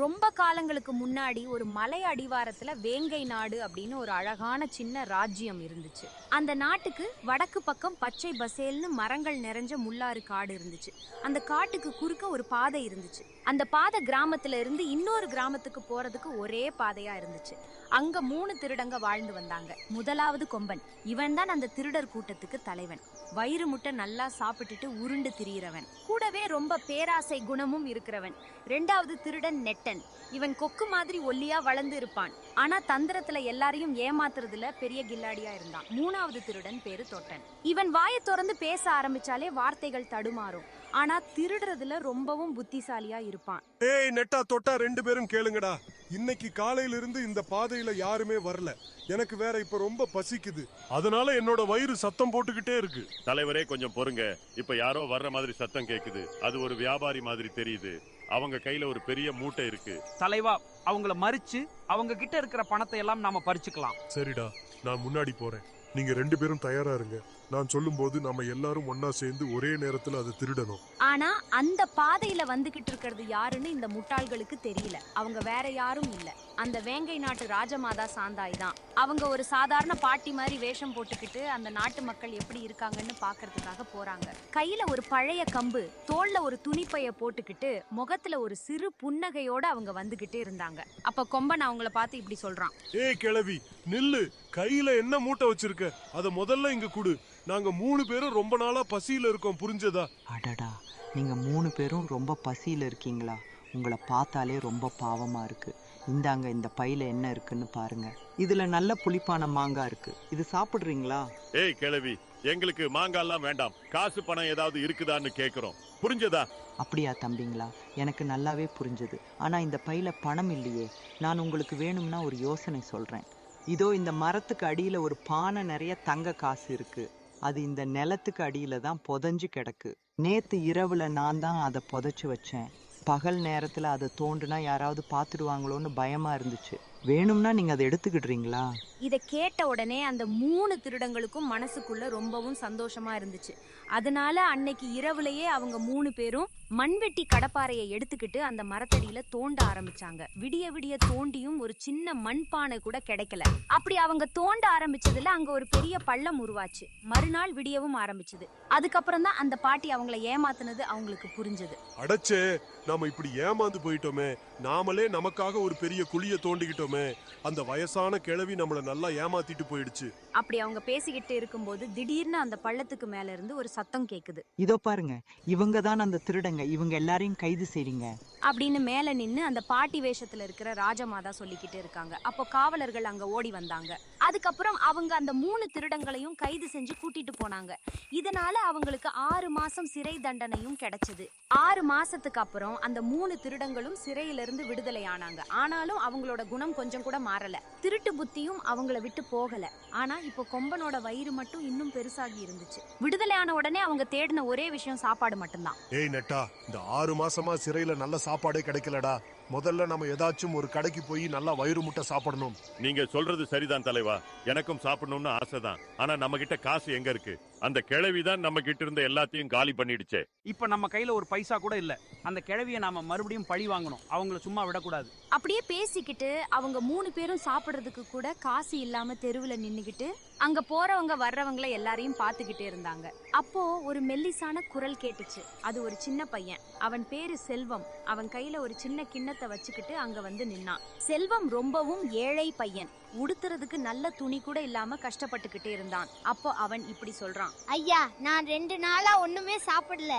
ரொம்ப காலங்களுக்கு முன்னாடி ஒரு மலை அடிவாரத்துல வேங்கை நாடு அப்படின்னு ஒரு அழகான சின்ன ராஜ்யம் இருந்துச்சு. அந்த நாட்டுக்கு வடக்கு பக்கம் பச்சை பசேல்னு மரங்கள் நிறைஞ்ச முள்ளாறு காடு இருந்துச்சு. அந்த காட்டுக்கு குறுக்க ஒரு பாதை இருந்துச்சு. அந்த பாதை கிராமத்துல இருந்து இன்னொரு கிராமத்துக்கு போறதுக்கு ஒரே பாதையா இருந்துச்சு. அங்க 3 திருடங்க வாழ்ந்து வந்தாங்க. முதலாவது கொம்பன். இவன் தான் அந்த திருடர் கூட்டத்துக்கு தலைவன். வயிறு முட்டை நல்லா சாப்பிட்டுட்டு உருண்டு திரியிறவன். கூடவே ரொம்ப பேராசை குணமும் இருக்கிறவன். 2வது திருடன் நெட்டன். இவன் கொக்கு மாதிரி ஒல்லியா வளர்ந்து இருப்பான். ஆனா தந்திரத்துல எல்லாரையும் ஏமாத்துறதுல பெரிய கில்லாடியா இருந்தான். 3வது திருடன் பேரு தொட்டன். இவன் வாயை திறந்து பேச ஆரம்பிச்சாலே வார்த்தைகள் தடுமாறும். ஆனா திருடுறதுல ரொம்பவும் புத்திசாலியா இருப்பான். ஏய் நெட்டா தொட்டா 2 பேரும் கேளுங்கடா. இன்னைக்கு காலையில இருந்து இந்த பாதையில யாருமே வரல. எனக்கு வேற இப்ப ரொம்ப பசிக்குது. அதனால என்னோட வயிறு சத்தம் போட்டுக்கிட்டே இருக்கு. தலைவரே கொஞ்சம் பொறுங்க. இப்ப யாரோ வர்ற மாதிரி சத்தம் கேக்குது. அது ஒரு வியாபாரி மாதிரி தெரியுது. அவங்க கையில ஒரு பெரிய மூட்டை இருக்கு. தலைவா, அவங்கள மறிச்சு அவங்க கிட்ட இருக்கிற பணத்தை எல்லாம் நாம பறிச்சுக்கலாம். சரிடா, நான் முன்னாடி போறேன். நீங்க 2 பேரும் தயாரா இருங்க. நான் சொல்லும் போது நம்ம எல்லாரும் ஒன்னா சேர்ந்து ஒரே நேரத்துல அதை திருடணும். ஆனா அந்த பாதையில வந்துகிட்டு இருக்கிறது யாருன்னு இந்த முட்டாள்களுக்கு தெரியல. அவங்க வேற யாரும் இல்ல, அந்த வேங்கை நாட்டு ராஜமாதா சாந்தாய் தான். அவங்க ஒரு சாதாரண பாட்டி மாதிரி வேஷம் போட்டுக்கிட்டு அந்த நாட்டு மக்கள் எப்படி இருக்காங்கன்னு பாக்குறதுக்காக போறாங்க. கையில ஒரு பழைய கம்பு, தோல்ல ஒரு துணிப்பைய போட்டுக்கிட்டு முகத்துல ஒரு சிறு புன்னகையோட அவங்க வந்துகிட்டே இருந்தாங்க. அப்ப கொம்பன் அவங்கள பார்த்து இப்படி சொல்றான். ஏய் கிழவி, நில்லு. கையில என்ன மூட்டை வச்சிருக்க? அத முதல்ல இங்க குடு. நாங்க 3 பேரும் ரொம்ப நாளா பசியில இருக்கோம், புரிஞ்சதா? அடடா, நீங்க 3 பேரும் ரொம்ப பசியில இருக்கீங்களா? உங்களை பார்த்தாலே ரொம்ப பாவமா இருக்கு. இந்தாங்க, இந்த பையில என்ன இருக்குன்னு பாருங்க. இதுல நல்ல புளிப்பான மாங்காய் இருக்கு. இது சாப்பிடுறீங்களா? ஏய் கிழவி, எங்களுக்கு மாங்காய் எல்லாம் வேண்டாம். காசு பணம் ஏதாவது இருக்குதான்னு கேக்குறோம், புரிஞ்சதா? அப்படியா தம்பிங்களா? எனக்கு நல்லாவே புரிஞ்சது. ஆனா இந்த பையில பணம் இல்லையே. நான் உங்களுக்கு வேணும்னா ஒரு யோசனை சொல்றேன். இதோ இந்த மரத்துக்கு அடியில ஒரு பானை நிறைய தங்க காசு இருக்கு. அது இந்த நிலத்துக்கு அடியில தான் புதைஞ்சு கிடக்கு. நேத்து இரவுல நான் தான் அதை புதைச்சு வச்சேன். பகல் நேரத்துல அதை தோண்டுனா யாராவது பார்த்துடுவாங்களோன்னு பயமா இருந்துச்சு. வேணும்னா நீங்க அதை எடுத்துக்கிடுறீங்களா? இத கேட்ட உடனே அந்த 3 திருடங்களுக்கும் மனசுக்குள்ள ரொம்பவும் சந்தோஷமா இருந்துச்சு. அதனால அன்னைக்கு இரவுலயே அவங்க 3 பேரும் மண்வெட்டி கடப்பாறையை எடுத்துக்கிட்டு அந்த மரத்தடியில தோண்ட ஆரம்பிச்சாங்க. விடிய விடிய தோண்டியும் ஒரு சின்ன மண்பானை கூட கிடைக்கல. அப்படி அவங்க தோண்ட ஆரம்பிச்சதுல அங்க ஒரு பெரிய பள்ளம் உருவாச்சு. மறுநாள் விடியவும் ஆரம்பிச்சது. அதுக்கப்புறம் தான் அந்த பாட்டி அவங்கள ஏமாத்துனது அவங்களுக்கு புரிஞ்சது. அடச்சே, நாம இப்படி ஏமாந்து போயிட்டோமே. நாமளே நமக்காக ஒரு பெரிய குழிய தோண்டிக்கிட்டோமே. அந்த வயசான கிழவி நம்மள நல்லா ஏமாத்திட்டு போயிடுச்சு. அப்படி அவங்க பேசிக்கிட்டு இருக்கும்போது திடீர்னு அந்த பள்ளத்துக்கு மேல இருந்து ஒரு சத்தம் கேக்குது. இதோ பாருங்க, இவங்க தான் அந்த திருடங்க. இவங்க எல்லாரையும் கைது செய்றீங்க அப்படின்னு மேல நின்னு அந்த பாட்டி வேஷத்துல இருக்கிற ராஜமாதா சொல்லிக்கிட்டு இருக்காங்க. அப்போ காவலர்கள் அங்க ஓடி வந்தாங்க. அதுக்கப்புறம் அவங்க அந்த 3 திருடங்களையும் கைது செஞ்சு கூட்டிட்டு போனாங்க. இதனால அவங்களுக்கு 6 மாசம் சிறை தண்டனையும் கிடைச்சது. 6 மாசத்துக்கு அப்புறம் அந்த 3 திருடங்களும் சிறையிலிருந்து விடுதலை ஆனாங்க. ஆனாலும் அவங்களோட குணம் கொஞ்சம் கூட மாறல. திருட்டு புத்தியும் அவங்கள விட்டு போகல. ஆனா இப்போ கொம்பனோட வயிறு மட்டும் இன்னும் பெருசாகி இருந்துச்சு. விடுதலை ஆன உடனே அவங்க தேடின ஒரே விஷயம் சாப்பாடு மட்டும்தான். ஏய் நெட்டா, இந்த 6 மாசமா சிறையில நல்ல சாப்பாடே கிடைக்கலடா. முதல்ல நம்ம ஏதாச்சும் ஒரு கடைக்கு போய் நல்லா வயிறு முட்டை சாப்பிடணும். நீங்க சொல்றது சரிதான் தலைவா. எனக்கும் சாப்பிடணும்னு ஆசைதான். ஆனா நம்ம கிட்ட காசு எங்க இருக்கு? அந்த கிழவிதான் நம்ம கிட்ட இருந்த எல்லாத்தையும் காலி பண்ணிடுச்சே. இப்ப நம்ம கையில ஒரு பைசா கூட இல்ல. அந்த கிழவியை நாம மறுபடியும் பழி வாங்கணும். அவங்கள சும்மா விடக்கூடாது. அப்படியே பேசிக்கிட்டு அவங்க 3 பேரும் சாப்பிடுறதுக்கு கூட காசு இல்லாம தெருவுல நின்னுகிட்டு அங்க போறவங்க வர்றவங்களை எல்லாரையும் பாத்துக்கிட்டே இருந்தாங்க. அப்போ ஒரு மெல்லிசான குரல் கேட்டுச்சு. அது ஒரு சின்ன பையன். அவன் பேரு செல்வம். அவன் கையில ஒரு சின்ன கிண்ணத்தை வச்சுக்கிட்டு அங்க வந்து நின்னான். செல்வம் ரொம்பவும் ஏழை பையன். உடுத்துறதுக்கு நல்ல துணி கூட இல்லாம கஷ்டப்பட்டுக்கிட்டே இருந்தான். அப்போ அவன் இப்படி சொல்றான். ஐயா, நான் 2 நாளா ஒண்ணுமே சாப்பிடல.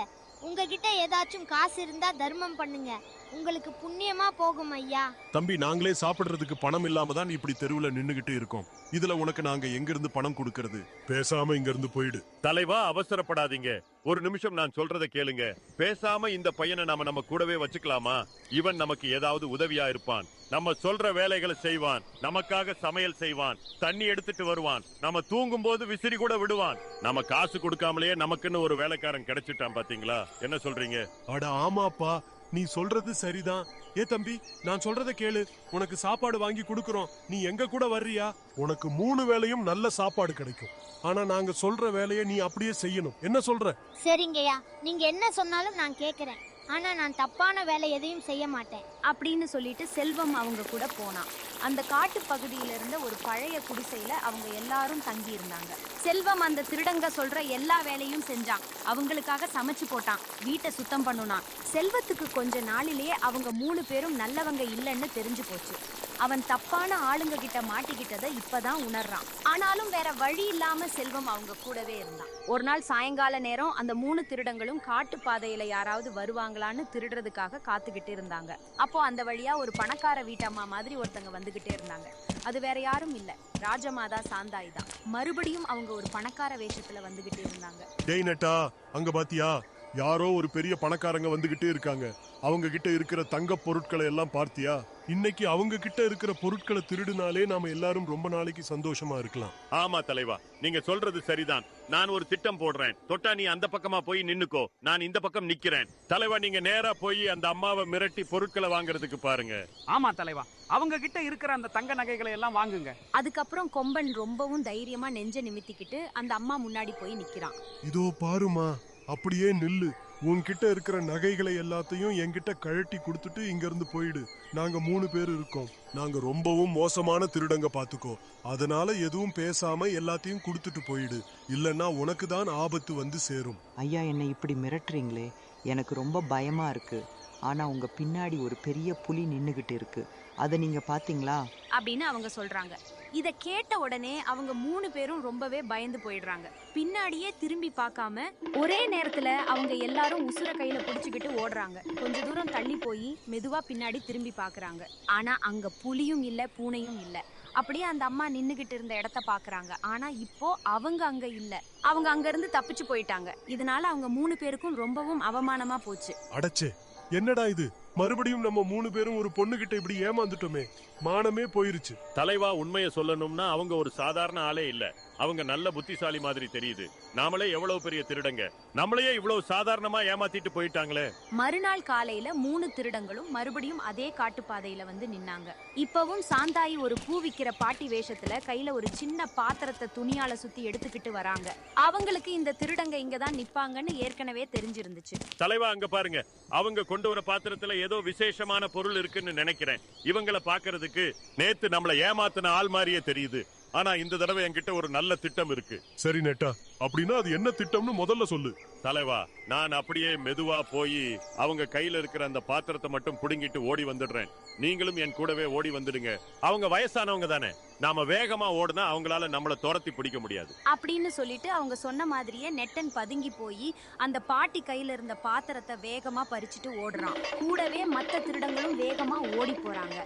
உங்ககிட்ட ஏதாச்சும் காசு இருந்தா தர்மம் பண்ணுங்க. உங்களுக்கு புண்ணியமா போகும் ஐயா. தம்பி, நாங்களே சாப்பிடுறதுக்கு பணம் இல்லாம தான் இப்படி தெருவுல நின்னுகிட்டு இருக்கோம். இதுல உனக்கு நாங்க எங்க இருந்து பணம் கொடுக்கறது? பேசாம இங்க இருந்து போயிடு. தலைவா, அவசரப்படாதீங்க. ஒரு நிமிஷம் நான் சொல்றதை கேளுங்க. பேசாம இந்த பையனை நம்ம கூடவே வச்சுக்கலாமா? இவன் நமக்கு ஏதாவது உதவியா இருப்பான். நம்ம சொல்ற வேலைகளை செய்வான். நமக்காக சமையல் செய்வான். தண்ணி எடுத்துட்டு வருவான். நம்ம தூங்கும் போது விசிறி கூட விடுவான். நம்ம காசு கொடுக்காமலேயே நமக்குன்னு ஒரு வேலைக்காரன் கிடைச்சிட்டான். பாத்தீங்களா? என்ன சொல்றீங்க? அட ஆமாப்பா, நீ சொல்றது சரிதான். ஏ தம்பி, நான் சொல்றத கேளு. உனக்கு சாப்பாடு வாங்கி கொடுக்கறோம். நீ எங்க கூட வர்றியா? உனக்கு 3 வேளையும் நல்ல சாப்பாடு கிடைக்கும். ஆனா நாங்க சொல்ற வேலையை நீ அப்படியே செய்யணும். என்ன சொல்ற? சரிங்கய்யா, நீங்க என்ன சொன்னாலும் நான் கேக்குறேன். ஆனா நான் தப்பான வேலை எதையும் செய்ய மாட்டேன் அப்படின்னு சொல்லிட்டு செல்வம் அவங்க கூட போனான். அந்த காட்டு பகுதியில இருந்த ஒரு பழைய குடிசையில அவங்க எல்லாரும் தங்கி இருந்தாங்க. செல்வம் அந்த திருடங்க சொல்ற எல்லா வேலையும் செஞ்சான். அவங்களுக்காக சமைச்சு போட்டான், வீட்டை சுத்தம் பண்ணுனான். செல்வத்துக்கு கொஞ்ச நாளிலேயே அவங்க 3 பேரும் நல்லவங்க இல்லைன்னு தெரிஞ்சு போச்சு. அவன் தப்பான ஆளுங்க கிட்ட மாட்டிக்கிட்டதை இப்பதான் உணர்றான். ஆனாலும் வேற வழி இல்லாம செல்வம் அவங்க கூடவே இருந்தான். ஒரு நாள் சாயங்கால நேரம் அந்த 3 திருடங்களும் காட்டு பாதையில யாராவது வருவாங்களான்னு திருடுறதுக்காக காத்துக்கிட்டு இருந்தாங்க. அப்போ அந்த வழியா ஒரு பணக்கார வீட்டம்மா மாதிரி ஒருத்தங்க வந்துகிட்டே இருந்தாங்க. அது வேற யாரும் இல்ல, ராஜமாதா சாந்தாய் தான். மறுபடியும் அவங்க ஒரு பணக்கார வேஷத்துல வந்துகிட்டு இருந்தாங்க. டேய் நெட்டா, அங்க பாத்தியா? யாரோ ஒரு பெரிய பணக்காரங்க வந்துகிட்டே இருக்காங்க. அவங்க கிட்ட இருக்கிற தங்க பொருட்களை எல்லாம் பார்த்தியா? இன்னைக்கு அவங்க கிட்ட இருக்கிற பொருட்களை திருடினாலே நாம எல்லாரும் ரொம்ப நாளைக்கு சந்தோஷமா இருக்கலாம். ஆமா தலைவா, நீங்க சொல்றது சரிதான். நான் ஒரு திட்டம் போடுறேன். தொட்டா நீ அந்த பக்கமா போய் நின்னுக்கோ, நான் இந்த பக்கம் நிக்கிறேன். தலைவா, நீங்க நேரா போய் அந்த அம்மாவை மிரட்டி பொருட்களை வாங்குறதுக்கு பாருங்க. ஆமா தலைவா, அவங்க கிட்ட இருக்கிற அந்த தங்க நகைகளை எல்லாம் வாங்குங்க. அதுக்கப்புறம் கொம்பன் ரொம்பவும் தைரியமா நெஞ்ச நிமித்திக்கிட்டு அந்த அம்மா முன்னாடி போய் நிக்கிறான். இதோ பாருமா, அப்படியே நில்லு. உன்கிட்ட இருக்கிற நகைகளை எல்லாத்தையும் என்கிட்ட கழட்டி கொடுத்துட்டு இங்க இருந்து போயிடு. நாங்க 3 பேர் இருக்கோம். நாங்க ரொம்பவும் மோசமான திருடங்க, பாத்துக்கோ. அதனால எதுவும் பேசாம எல்லாத்தையும் கொடுத்துட்டு போயிடு, இல்லன்னா உனக்கு தான் ஆபத்து வந்து சேரும். ஐயா, என்னை இப்படி மிரட்டுறீங்களே, எனக்கு ரொம்ப பயமா இருக்கு. ஆனா உங்க பின்னாடி ஒரு பெரிய புலி நின்னுகிட்டு இருக்கு, அதை நீங்க பாத்தீங்களா அப்படின்னு அவங்க சொல்றாங்க. இத கேட்ட உடனே அவங்க 3 பேரும் ரொம்பவே பயந்து போயிடுறாங்க. பின்னாடியே திரும்பி பார்க்காம ஒரே நேரத்துல அவங்க எல்லாரும் உசுர கையில புடிச்சுக்கிட்டு ஓடுறாங்க. கொஞ்ச தூரம் தள்ளி போய் மெதுவா பின்னாடி திரும்பி பாக்குறாங்க. ஆனா அங்க புலியும் இல்ல, பூனையும் இல்ல. அப்படியே அந்த அம்மா நின்னுகிட்டு இருந்த இடத்த பாக்குறாங்க. ஆனா இப்போ அவங்க அங்க இல்ல, அவங்க அங்க இருந்து தப்பிச்சு போயிட்டாங்க. இதனால அவங்க 3 பேருக்கும் ரொம்பவும் அவமானமா போச்சு. அடச்சே, என்னடா இது? மறுபடியும் நம்ம 3 பேரும் ஒரு பொண்ணு கிட்ட இப்படி ஏமாந்துட்டோமே, மானமே போயிருச்சு. தலைவா, உண்மையை சொல்லணும்னா அவங்க ஒரு சாதாரண ஆளே இல்ல. அவங்க நல்ல புத்திசாலி மாதிரி தெரியுது. நாமளே எவ்வளவு பெரிய திருடங்க, நம்மளையே இவ்வளவு சாதாரணமா ஏமாத்திட்டு போயிட்டாங்களே. மறுநாள் காலையில 3 திருடங்களும் மறுபடியும் அதே காட்டுப்பாதையில வந்து நின்னாங்க. இப்பவும் சாந்தாயி ஒரு பூ விக்கிற பாட்டி வேஷத்துல கையில ஒரு சின்ன பாத்திரத்தை துணியால சுத்தி எடுத்துக்கிட்டு வராங்க. அவங்களுக்கு இந்த திருடங்க இங்கதான் நிப்பாங்கன்னு ஏற்கனவே தெரிஞ்சிருந்துச்சு. தலைவா, அங்க பாருங்க, அவங்க கொண்டு வர பாத்திரத்துல ஏதோ விசேஷமான பொருள் இருக்குன்னு நினைக்கிறேன். இவங்களை பாக்குறதுக்கு நேத்து நம்மள ஏமாத்தின ஆள் மாதிரியே தெரியுது. ஆனா இந்த தடவை என்கிட்ட ஒரு நல்ல திட்டம் இருக்கு. சரி நெட்டா, அப்படின்னா அது என்ன திட்டம்னு முதல்ல சொல்லு. தலைவா, நான் அப்படியே மெதுவா போய் அவங்க கையில இருக்கிற அந்த பாத்திரத்தை மட்டும் புடுங்கிட்டு ஓடி வந்துடுறேன். நீங்களும் என் கூடவே ஓடி வந்துடுங்க. அவங்க வயசானவங்க தானே, நாம வேகமா ஓடுனா அவங்களால நம்மள துரத்தி பிடிக்க முடியாது அப்படின்னு சொல்லிட்டு அவங்க சொன்ன மாதிரியே நெட்டன் பதுங்கி போய் அந்த பாட்டி கையில இருந்த பாத்திரத்தை வேகமா பறிச்சுட்டு ஓடுறான். கூடவே மத்த திருடங்களும் வேகமா ஓடி போறாங்க.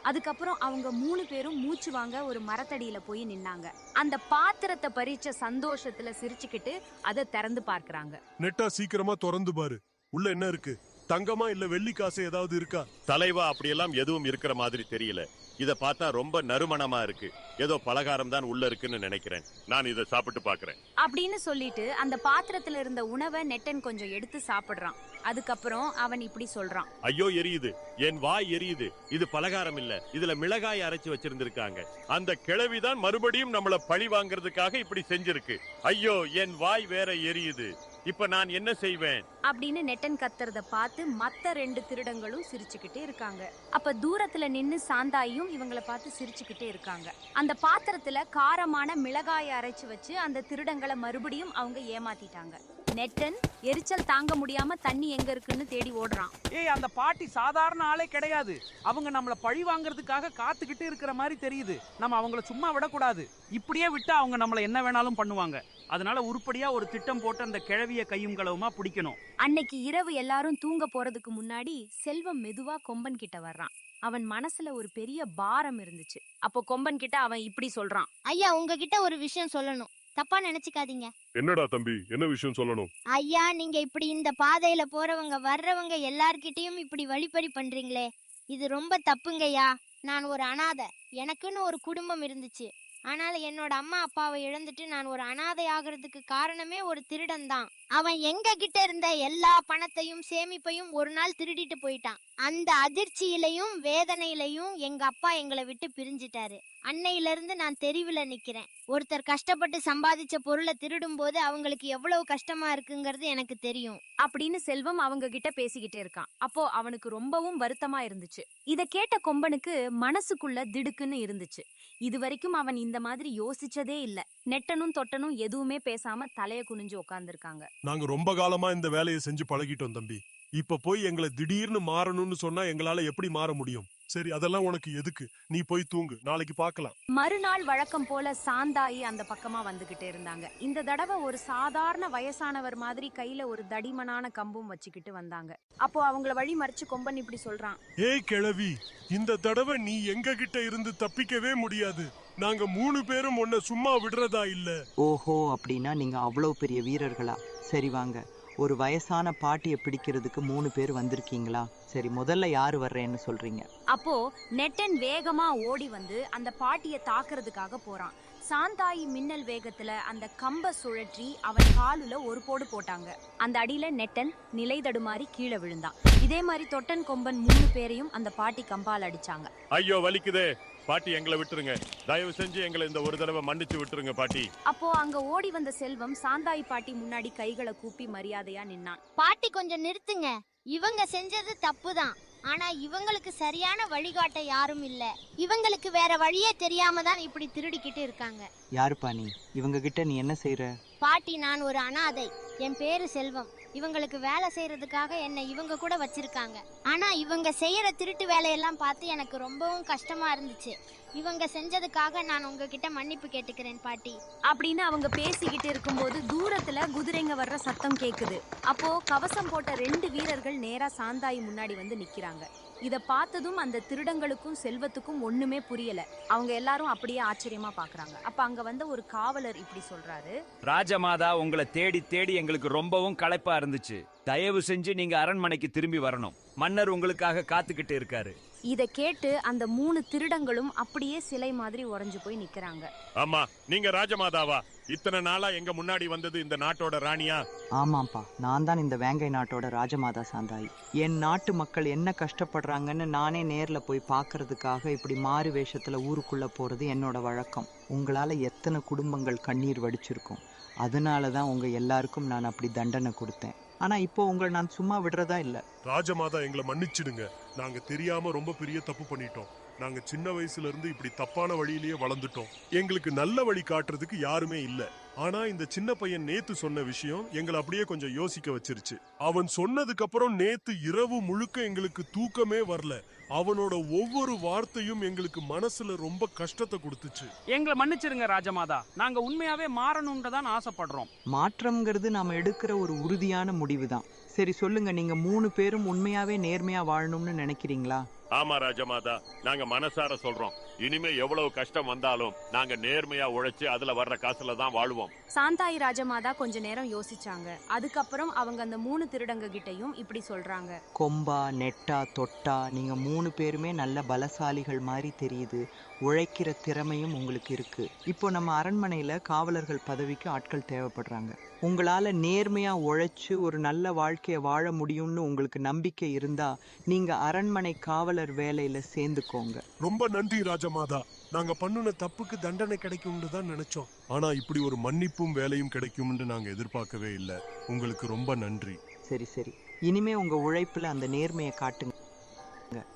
அதுக்கப்புறம் அவங்க 3 பேரும் மூச்சு வாங்க ஒரு மரத்தடியில போய் நின்னாங்க. அந்த பாத்திரத்தை பறிச்ச சந்தோஷத்துல சிரிச்சுக்கிட்டு அதை திறந்து பார்க்கறாங்க. நெட்டா, சீக்கிரமா திறந்து பாரு, உள்ள என்ன இருக்கு? தங்கமா இல்ல வெள்ளி காசு ஏதாவது இருக்கா? தலைவா, அப்படியெல்லாம் எதுவும் இருக்கிற மாதிரி தெரியல. இத பார்த்தா ரொம்ப நறுமணமா இருக்கு. ஏதோ பலகாரம் தான் உள்ள இருக்குன்னு நினைக்கிறேன். நான் இதை சாப்பிட்டு பாக்குறேன் அப்படின்னு சொல்லிட்டு அந்த பாத்திரத்துல இருந்த உணவை நெட்டன் கொஞ்சம் எடுத்து சாப்பிடுறான். அதுக்கப்புறம் அவன் இப்படி சொல்றான். ஐயோ, எரியுது, என் வாய் எரியுது. இது பலகாரம் இல்ல, இதுல மிளகாய் அரைச்சு வச்சிருந்திருக்காங்க. அந்த கிழவிதான் மறுபடியும் நம்மள பழி வாங்குறதுக்காக இப்படி செஞ்சிருக்கு. ஐயோ, என் வாய் வேற எரியுது. இப்ப நான் என்ன செய்வேன் அப்படின்னு நெட்டன் கத்துறத பார்த்து மத்த 2 திருடங்களும் சிரிச்சுக்கிட்டே இருக்காங்க. அப்ப தூரத்துல நின்னு சாந்தாயும் இவங்கள பார்த்து சிரிச்சுக்கிட்டே இருக்காங்க. அந்த பாத்திரத்துல காரமான மிளகாயை அரைச்சு வச்சு அந்த திருடங்களை மறுபடியும் அவங்க ஏமாத்திட்டாங்க. நெட்டன் எரிச்சல் தாங்க முடியாம தண்ணி எங்க இருக்குன்னு தேடி ஓடுறான். ஏய், அந்த பாட்டி சாதாரண ஆளே கிடையாது. அவங்க நம்மள பழி வாங்குறதுக்காக காத்துக்கிட்டு இருக்கிற மாதிரி தெரியுது. நம்ம அவங்கள சும்மா விடக்கூடாது. இப்படியே விட்டா அவங்க நம்மள என்ன வேணாலும் பண்ணுவாங்க. அதனால உருப்படியா ஒரு திட்டம் போட்டு அந்த கிழவிய கையும் களவுமா பிடிக்கணும். அன்னைக்கு இரவு எல்லாரும் தூங்க போறதுக்கு முன்னாடி செல்வம் மெதுவா கொம்பன் கிட்ட வர்றான். அவன் மனசுல ஒரு பெரிய பாரம் இருந்துச்சு. அப்போ கொம்பன் கிட்ட அவன் இப்படி சொல்றான். ஐயா, உங்ககிட்ட ஒரு விஷயம் சொல்லணும், தப்பா நினைச்சுக்காதீங்க. என்னடா தம்பி, என்ன விஷயம் சொல்லணும்? ஐயா, நீங்க இப்படி இந்த பாதையில போறவங்க வர்றவங்க எல்லார்கிட்டயும் இப்படி வழிப்பறி பண்றீங்களே, இது ரொம்ப தப்புங்கய்யா. நான் ஒரு அனாதை. எனக்குன்னு ஒரு குடும்பம் இருந்துச்சு. ஆனால் என்னோட அம்மா அப்பாவை இழந்துட்டு நான் ஒரு அனாதை ஆகிறதுக்கு காரணமே ஒரு திருடன் தான். அவன் எங்க கிட்ட இருந்த எல்லா பணத்தையும் சேமிப்பையும் ஒரு நாள் திருடிட்டு போயிட்டான். அந்த அதிர்ச்சியிலையும் வேதனையிலையும் எங்க அப்பா எங்களை விட்டு பிரிஞ்சிட்டாரு. அன்னையில இருந்து நான் தெருவுல நிக்கிறேன். ஒருத்தர் கஷ்டப்பட்டு சம்பாதிச்ச பொருளை திருடும் போது அவங்களுக்கு எவ்வளவு கஷ்டமா இருக்குங்கிறது எனக்கு தெரியும். அப்படின்னு செல்வம் அவங்க கிட்ட பேசிக்கிட்டே இருக்கான். அப்போ அவனுக்கு ரொம்பவும் வருத்தமா இருந்துச்சு. இத கேட்ட கொம்பனுக்கு மனசுக்குள்ள திடுக்குன்னு இருந்துச்சு. இது வரைக்கும் அவன் இந்த மாதிரி யோசிச்சதே இல்ல. நெட்டனும் தொட்டனும் எதுவுமே பேசாம தலைய குனிஞ்சு உட்கார்ந்திருக்காங்க. நாங்க ரொம்ப காலமா இந்த வேலையை செஞ்சு பழகிட்டோம் தம்பி. இப்ப போய் எங்களை திடீர்னு மாறணும்னு சொன்னா எங்களால எப்படி மாற முடியும்? சரி, அதெல்லாம் உனக்கு எதுக்கு? நீ போய் தூங்கு, நாளைக்கு பார்க்கலாம். மறுநாள் வழக்கம் போல சாந்தாயி அந்த பக்கமா வந்துகிட்டே இருந்தாங்க. இந்த தடவை ஒரு சாதாரண வயசானவர் மாதிரி கையில ஒரு தடிமனான கம்பும் வச்சுக்கிட்டு வந்தாங்க. அப்போ அவங்கள வழி மறிச்சு கொம்பன் இப்படி சொல்றான். ஏய் கிழவி, இந்த தடவை நீ எங்க கிட்ட இருந்து தப்பிக்கவே முடியாது. நாங்க 3 பேரும் உன்னை சும்மா விடுறதா இல்ல. ஓஹோ, அப்படின்னா நீங்க அவ்வளவு பெரிய வீரர்களா? சரி வாங்க, ஒரு வயசான பாட்டியை பிடிக்கிறதுக்கு 3 பேர் வந்திருக்கீங்களா? சரி, முதல்ல யாரு வர்றேன்னு சொல்றீங்க? அப்போ நெட்டன் வேகமா ஓடி வந்து அந்த பாட்டிய தாக்குறதுக்காக போறான். சாந்தாயி மின்னல் வேகத்துல அந்த கம்ப சுழற்றி அவன் காலுல ஒரு போடு போட்டாங்க. அந்த அடியில நெட்டன் நிலை தடுமாறி கீழே விழுந்தான். இதே மாதிரி தொட்டன் கொம்பன் 3 பேரையும் அந்த பாட்டி கம்பால் அடிச்சாங்க. ஐயோ வலிக்குதே பாட்டி, எங்களை விட்டுருங்க. தயவு செஞ்சு எங்களை இந்த ஒரு தடவை மன்னிச்சு விட்டுருங்க பாட்டி. அப்போ அங்க ஓடி வந்த செல்வம் சாந்தாயி பாட்டி முன்னாடி கைகளை கூப்பி மரியாதையா நின்னான். பாட்டி, கொஞ்சம் நிறுத்துங்க. இவங்க செஞ்சது தப்புதான். ஆனா இவங்களுக்கு சரியான வழிகாட்ட யாரும் இல்ல. இவங்களுக்கு வேற வழியே தெரியாம தான் இப்படி திருடிக்கிட்டு இருக்காங்க. யாருப்பா நீ? இவங்க கிட்ட நீ என்ன செய்யற? பாட்டி, நான் ஒரு அனாதை. என் பேரு செல்வம். இவங்களுக்கு வேலை செய்யறதுக்காக என்னை இவங்க கூட வச்சிருக்காங்க. ஆனா இவங்க செய்யற திருட்டு வேலையெல்லாம் பார்த்து எனக்கு ரொம்பவும் கஷ்டமா இருந்துச்சு. இவங்க செஞ்சதுக்காக நான் உங்ககிட்ட மன்னிப்பு கேட்டுக்கிறேன் பாட்டி. அப்படின்னு அவங்க பேசிக்கிட்டு இருக்கும்போது தூரத்துல குதிரைங்க வர்ற சத்தம் கேக்குது. அப்போ கவசம் போட்ட 2 வீரர்கள் நேரா சாந்தாயி முன்னாடி வந்து நிக்கிறாங்க. இத பார்த்ததும் அந்த திருடங்களுக்கும் செல்வத்துக்கும் ஒண்ணுமே புரியல. அவங்க எல்லாரும் அப்படியே ஆச்சரியமா பாக்குறாங்க. அப்ப அங்க வந்த ஒரு காவலர் இப்படி சொல்றாரு. ராஜமாதா, உங்களை தேடி தேடி எங்களுக்கு ரொம்பவும் களைப்பா இருந்துச்சு. தயவு செஞ்சு நீங்க அரண்மனைக்கு திரும்பி வரணும். மன்னர் உங்களுக்காக காத்துக்கிட்டு இருக்காரு. இத கேட்டு அந்த 3 திருடங்களும் அப்படியே சிலை மாதிரி உறைஞ்சு போய் நிக்கிறாங்க. ஆமா, நீங்க ராஜமாதாவா? இத்தனை நாளா எங்க முன்னாடி வந்தது இந்த நாட்டோட ராணியா? ஆமாப்பா, நான் தான் இந்த வேங்கை நாட்டோட ராஜமாதா சாந்தாயி. என் நாட்டு மக்கள் என்ன கஷ்டப்படுறாங்கன்னு நானே நேர்ல போய் பார்க்கறதுக்காக இப்படி மாறு வேஷத்துல ஊருக்குள்ள போறது என்னோட வழக்கம். உங்களால எத்தனை குடும்பங்கள் கண்ணீர் வடிச்சிருக்கும். அதனால தான் உங்க எல்லாருக்கும் நான் அப்படி தண்டனை கொடுத்தேன். ஆனா இப்போ உங்களை நான் சும்மா விடுறதா இல்ல. ராஜமாதா, எங்களை மன்னிச்சிடுங்க. நாங்க தெரியாம ரொம்ப பெரிய தப்பு பண்ணிட்டோம். நாங்க சின்ன வயசுல இருந்து இப்படி தப்பான வழியிலேயே வளர்ந்துட்டோம். எங்களுக்கு நல்ல வழி காட்டுறதுக்கு யாருமே இல்ல. ஆனா இந்த சின்ன பையன் நேத்து சொன்ன விஷயம் எங்களை அப்படியே கொஞ்சம் யோசிக்க வச்சிருச்சு. அவன் சொன்னதுக்கு அப்புறம் நேத்து இரவு முழுக்க எங்களுக்கு தூக்கமே வரல. அவனோட ஒவ்வொரு வார்த்தையும் எங்களுக்கு மனசுல ரொம்ப கஷ்டத்தை கொடுத்துச்சு. எங்களை மன்னிச்சிருங்க ராஜமாதா. நாங்க உண்மையாவே மாறணும்ன்றதான் ஆசைப்படுறோம். மாற்றம்ங்கிறது நாம எடுக்கிற ஒரு உறுதியான முடிவு தான். சரி சொல்லுங்க, நீங்க 3 பேரும் உண்மையாவே நேர்மையா வாழணும்னு நினைக்கிறீங்களா? ஆமா ராஜமாதா, நாங்க மனசார சொல்றோம். இனிமே எவ்வளவு கஷ்டம் வந்தாலும் நாங்க நேர்மையா உழைச்சு அதுல வர்ற காசுல தான் வாழுவோம். சாந்தாயி ராஜமாதா கொஞ்ச நேரம் யோசிச்சாங்க. அதுக்கப்புறம் அவங்க அந்த 3 திருடங்க கிட்டையும் இப்படி சொல்றாங்க. கொம்பா, நெட்டா, தொட்டா, நீங்க 3 பேருமே நல்ல பலசாலிகள் மாதிரி தெரியுது. உழைக்கிற திறமையும் உங்களுக்கு இருக்கு. இப்போ நம்ம அரண்மனையில காவலர்கள் பதவிக்கு ஆட்கள் தேவைப்படுறாங்க. உங்களால நேர்மையா உழைச்சு ஒரு நல்ல வாழ்க்கைய வாழ முடியும்னு உங்களுக்கு நம்பிக்கை இருந்தா நீங்க அரண்மனை காவலர் வேலையில சேர்ந்துக்கோங்க. ரொம்ப நன்றி ராஜமாதா. நாங்க பண்ணுன தப்புக்கு தண்டனை கிடைக்கும்னு தான் நினைச்சோம். ஆனா இப்படி ஒரு மன்னிப்பும் வேலையும் கிடைக்கும்னு நாங்க எதிர்பார்க்கவே இல்ல. உங்களுக்கு ரொம்ப நன்றி. சரி சரி, இனிமே உங்க உழைப்புல அந்த நேர்மையை காட்டுங்க.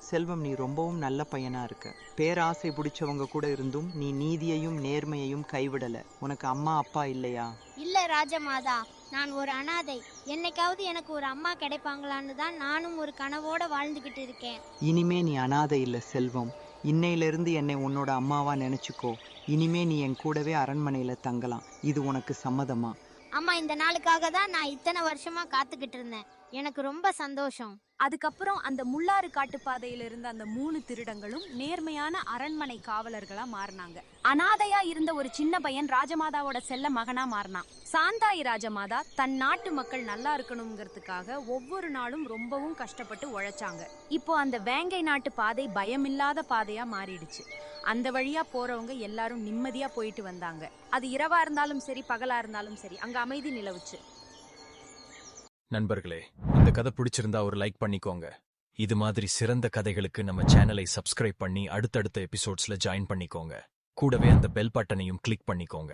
செல்வம், நீ ரொம்பவும் நல்ல பையனா இருக்க. பேராசை பிடிச்சவங்க கூட இருந்தும் நீ நீதியையும் நேர்மையையும் கைவிடல. உனக்கு அம்மா அப்பா இல்லையா? இல்ல ராஜமாதா, நான் ஒரு அனாதை. என்னைக்காவது எனக்கு ஒரு அம்மா கிடைப்பாங்களான்னு தான் நானும் ஒரு கனவோட வாழ்ந்துகிட்டு இருக்கேன். இனிமே நீ அனாதை இல்ல செல்வம். இன்னையிலிருந்து என்னை உன்னோட அம்மாவா நினைச்சுக்கோ. இனிமே நீ என் கூடவே அரண்மனையில தங்கலாம். இது உனக்கு சம்மதமா? அம்மா, இந்த நாளுக்காக தான் நான் இத்தனை வருஷமா காத்துக்கிட்டு இருந்தேன். எனக்கு ரொம்ப சந்தோஷம். அதுக்கப்புறம் அந்த முள்ளாறு காட்டுப்பாதையில இருந்த அந்த 3 திருடங்களும் நேர்மையான அரண்மனை காவலர்களா மாறினாங்க. அனாதையா இருந்த ஒரு சின்ன பையன் ராஜமாதாவோட செல்ல மகனா மாறினான். சாந்தாயி ராஜமாதா தன் நாட்டு மக்கள் நல்லா இருக்கணுங்கிறதுக்காக ஒவ்வொரு நாளும் ரொம்பவும் கஷ்டப்பட்டு உழைச்சாங்க. இப்போ அந்த வேங்கை நாட்டு பாதை பயமில்லாத பாதையா மாறிடுச்சு. அந்த வழியா போறவங்க எல்லாரும் நிம்மதியா போயிட்டு வந்தாங்க. அது இரவா இருந்தாலும் சரி, பகலா இருந்தாலும் சரி, அங்க அமைதி நிலவுச்சு. நண்பர்களே, இந்த கதை பிடிச்சிருந்தா ஒரு லைக் பண்ணிக்கோங்க. இது மாதிரி சிறந்த கதைகளுக்கு நம்ம சேனலை சப்ஸ்கிரைப் பண்ணி அடுத்தடுத்த எபிசோட்ஸ்ல ஜாயின் பண்ணிக்கோங்க. கூடவே அந்த பெல் பட்டனையும் கிளிக் பண்ணிக்கோங்க.